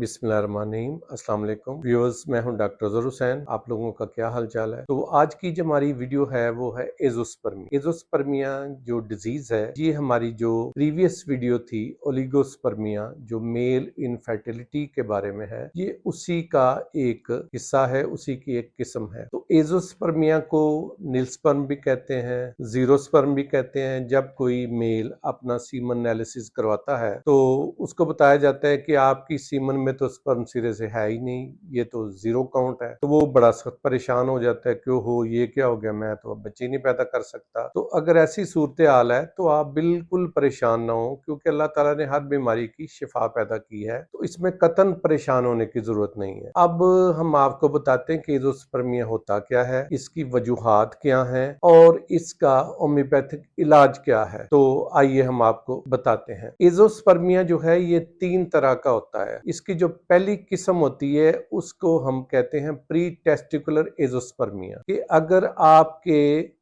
बिस्मिल्लाहिर्रहमानिर्रहीम। अस्सलाम वालेकुम व्यूअर्स, मैं हूं डॉक्टर अजहर हुसैन। आप लोगों का क्या हाल चाल है? तो आज की जो हमारी वीडियो है वो है एजोस्पर्मिया। एजोस्पर्मिया जो डिजीज है, ये हमारी जो प्रीवियस वीडियो थी ओलिगोस्पर्मिया जो मेल इनफर्टिलिटी के बारे में है, ये उसी का एक हिस्सा है, उसी की एक किस्म है। तो एजोस्पर्मिया को निलस्पर्म भी कहते हैं, जीरोस्पर्म भी कहते हैं। जब कोई मेल अपना सीमन एनालिसिस करवाता है तो उसको बताया जाता है कि आपकी सीमन में तो स्पर्म सिरे से है ही नहीं, ये तो जीरो काउंट है। तो वो बड़ा सख्त परेशान हो जाता है, क्यों हो, ये क्या हो गया, मैं तो अब बच्चे नहीं पैदा कर सकता। तो अगर ऐसी सूरत हाल है तो आप बिल्कुल परेशान ना हो, क्योंकि अल्लाह ताला ने हर बीमारी की शिफा पैदा की है, तो इसमें कतन परेशान होने की जरूरत नहीं है। अब हम आपको बताते हैं कि एजोस्पर्मिया होता क्या है, इसकी वजूहात क्या हैं और इसका होम्योपैथिक इलाज क्या है। तो आइए हम आपको बताते हैं। एजोस्पर्मिया जो है ये 3 तरह का होता है। इसकी जो पहली किस्म होती है उसको हम कहते हैं प्री टेस्टिकुलर एजोस्पर्मिया, कि अगर आपके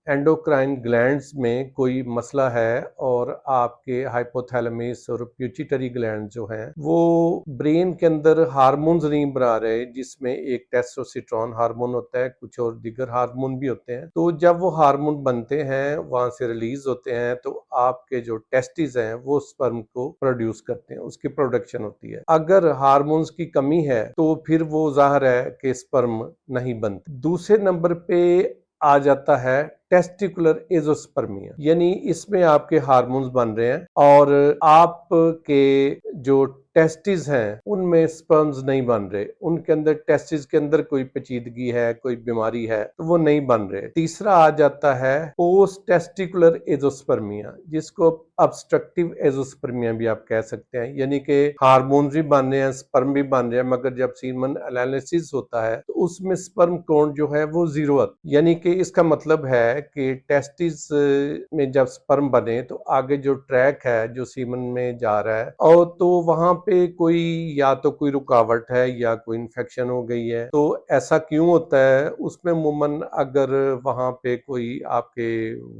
एंडोक्राइन ग्लैंड्स में कोई मसला है और आपके हाइपोथैलेमस और पिट्यूटरी ग्लैंड जो हैं वो ब्रेन के अंदर हार्मोन्स नहीं बना रहे, जिसमें एक टेस्टोस्टेरोन हार्मोन होता है, कुछ और दीगर हार्मोन भी होते हैं। तो जब वो हार्मोन बनते हैं, वहां से रिलीज होते हैं, तो आपके जो टेस्टिस हैं वो स्पर्म को प्रोड्यूस करते हैं, उसकी प्रोडक्शन होती है। अगर हार्मोन्स की कमी है तो फिर वो जाहिर है कि स्पर्म नहीं बनते। दूसरे नंबर पे आ जाता है टेस्टिकुलर एजोस्पर्मिया, यानी इसमें आपके हार्मोन्स बन रहे हैं और आपके जो टेस्टिस हैं उनमें स्पर्म्स नहीं बन रहे, उनके अंदर टेस्टिस के अंदर कोई पेचीदगी है, कोई बीमारी है, तो वो नहीं बन रहे। तीसरा आ जाता है पोस्ट टेस्टिकुलर एजोस्पर्मिया, जिसको ऑब्स्ट्रक्टिव एजोस्पर्मिया भी आप कह सकते हैं, यानी कि हार्मोन्स भी बन रहे हैं, स्पर्म भी बन रहे हैं, मगर जब सीमन एनालिसिस होता है तो उसमें स्पर्म काउंट जो है वो जीरो आता है। यानी कि इसका मतलब है कि टेस्टिस में जब स्पर्म बने तो आगे जो ट्रैक है जो सीमन में जा रहा है, और तो वहां पे कोई या तो कोई रुकावट है या कोई इन्फेक्शन हो गई है। तो ऐसा क्यों होता है? उसमें अमूमन अगर वहां पे कोई आपके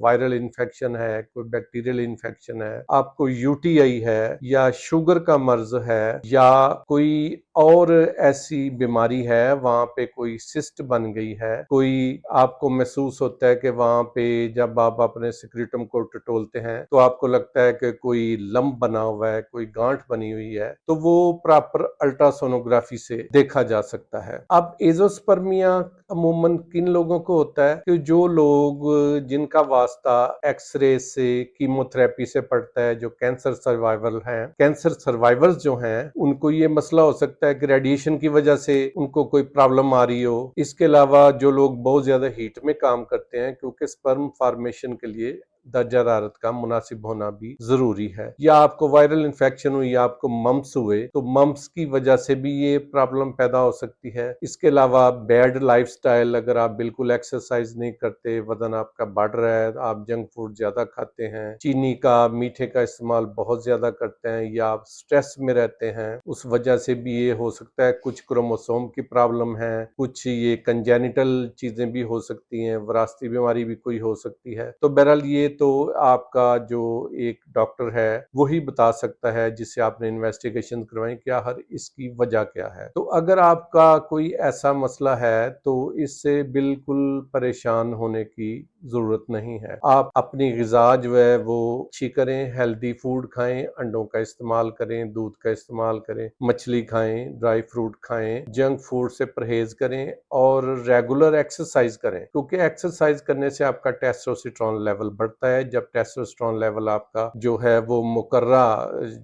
वायरल इन्फेक्शन है, कोई बैक्टीरियल इन्फेक्शन है, आपको यूटीआई है या शुगर का मर्ज है या कोई और ऐसी बीमारी है, वहां पे कोई सिस्ट बन गई है, कोई आपको महसूस होता है कि वहां पे जब आप अपने सिक्रेटम को टटोलते हैं तो आपको लगता है कि कोई लंप बना हुआ है, कोई गांठ बनी हुई है, तो वो प्रॉपर अल्ट्रासोनोग्राफी से देखा जा सकता है। अब एजोस्पर्मिया अमूमन किन लोगों को होता है? कि जो लोग जिनका वास्ता एक्सरे से, कीमोथेरेपी से पड़ता है, जो कैंसर सर्वाइवल हैं, कैंसर सर्वाइवर्स जो हैं, उनको ये मसला हो सकता है कि रेडिएशन की वजह से उनको कोई प्रॉब्लम आ रही हो। इसके अलावा जो लोग बहुत ज्यादा हीट में काम करते हैं, क्योंकि स्पर्म फॉर्मेशन के लिए दर्जा हरारत का मुनासिब होना भी जरूरी है, या आपको वायरल इन्फेक्शन हुई या आपको मम्प्स हुए तो मम्प्स की वजह से भी ये प्रॉब्लम पैदा हो सकती है। इसके अलावा बैड लाइफस्टाइल, अगर आप बिल्कुल एक्सरसाइज नहीं करते, वजन आपका बढ़ रहा है, आप जंक फूड ज्यादा खाते हैं, चीनी का, मीठे का इस्तेमाल बहुत ज्यादा करते हैं, या आप स्ट्रेस में रहते हैं, उस वजह से भी ये हो सकता है। कुछ क्रोमोसोम की प्रॉब्लम है, कुछ ये कंजेनिटल चीजें भी हो सकती हैं, विरासती बीमारी भी कोई हो सकती है। तो बहरहाल ये तो आपका जो एक डॉक्टर है वही बता सकता है, जिससे आपने इन्वेस्टिगेशन करवाई क्या हर इसकी वजह क्या है। तो अगर आपका कोई ऐसा मसला है तो इससे बिल्कुल परेशान होने की जरूरत नहीं है। आप अपनी ग़िज़ा जो है वो अच्छी करें, हेल्दी फूड खाएं, अंडों का इस्तेमाल करें, दूध का इस्तेमाल करें, मछली खाएं, ड्राई फ्रूट खाएं, जंक फूड से परहेज करें और रेगुलर एक्सरसाइज करें, क्योंकि एक्सरसाइज करने से आपका टेस्टोस्टेरोन लेवल बढ़ता है। जब टेस्टोस्टेरोन लेवल आपका जो है वो मुकर्रा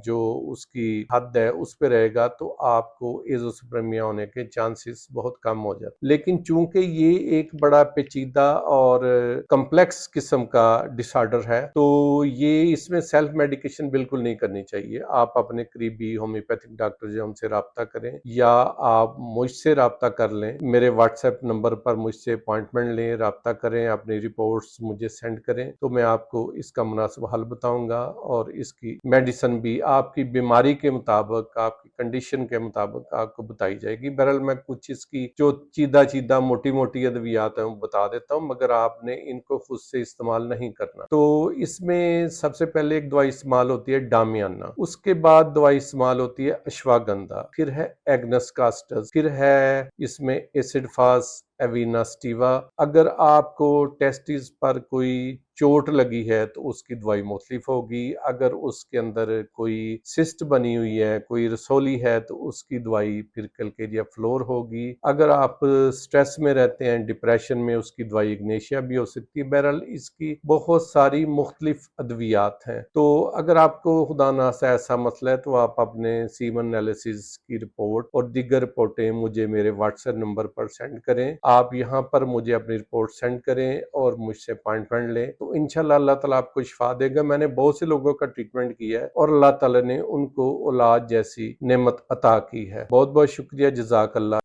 जो उसकी हद है उस पे रहेगा तो आपको एजोस्पर्मिया होने के चांसेस बहुत कम हो जाते। लेकिन चूंकि ये एक बड़ा पेचीदा और कम्प्लेक्स किस्म का डिसऑर्डर है, तो ये इसमें सेल्फ मेडिकेशन बिल्कुल नहीं करनी चाहिए। आप अपने करीबी होम्योपैथिक डॉक्टर जो हमसे रब्ता करें, या आप मुझसे रब्ता कर लें, मेरे व्हाट्सएप नंबर पर मुझसे अपॉइंटमेंट लें, रब्ता करें, अपनी रिपोर्ट्स मुझे सेंड करें, तो मैं आपको इसका मुनासिब हल बताऊंगा और इसकी मेडिसिन भी आपकी बीमारी के मुताबिक, आपकी कंडीशन के मुताबिक आपको बताई जाएगी। बहरहाल मैं कुछ इसकी जो चीदा चीदा मोटी मोटी अद्वियात है वो बता देता हूँ, मगर आपने ان کو خود سے استعمال نہیں کرنا۔ تو اس میں سب سے پہلے ایک دوائی استعمال ہوتی ہے ڈامیانا، اس کے بعد دوائی استعمال ہوتی ہے اشواگندھا، پھر ہے ایگنس کاسٹس، پھر ہے اس میں ایسڈ فاس ایوینا سٹیوا۔ اگر آپ کو ٹیسٹس پر کوئی چوٹ لگی ہے تو اس کی دوائی مختلف ہوگی، اگر اس کے اندر کوئی سسٹ بنی ہوئی ہے، کوئی رسولی ہے تو اس کی دوائی پھر کلکیریا فلور ہوگی، اگر آپ سٹریس میں رہتے ہیں، ڈپریشن میں، اس کی دوائی اگنیشیا بھی ہو سکتی ہے۔ بہرحال اس کی بہت ساری مختلف ادویات ہیں۔ تو اگر آپ کو خدا نخواستہ ایسا مسئلہ ہے تو آپ اپنے سیمن انالیسس کی رپورٹ اور دیگر رپورٹیں مجھے میرے واٹس ایپ نمبر پر سینڈ کریں۔ آپ یہاں پر مجھے اپنی رپورٹ سینڈ کریں اور مجھ سے اپائنٹمنٹ لیں، تو انشاءاللہ اللہ تعالیٰ آپ کو شفا دے گا۔ میں نے بہت سے لوگوں کا ٹریٹمنٹ کیا ہے اور اللہ تعالیٰ نے ان کو اولاد جیسی نعمت عطا کی ہے۔ بہت بہت شکریہ، جزاک اللہ۔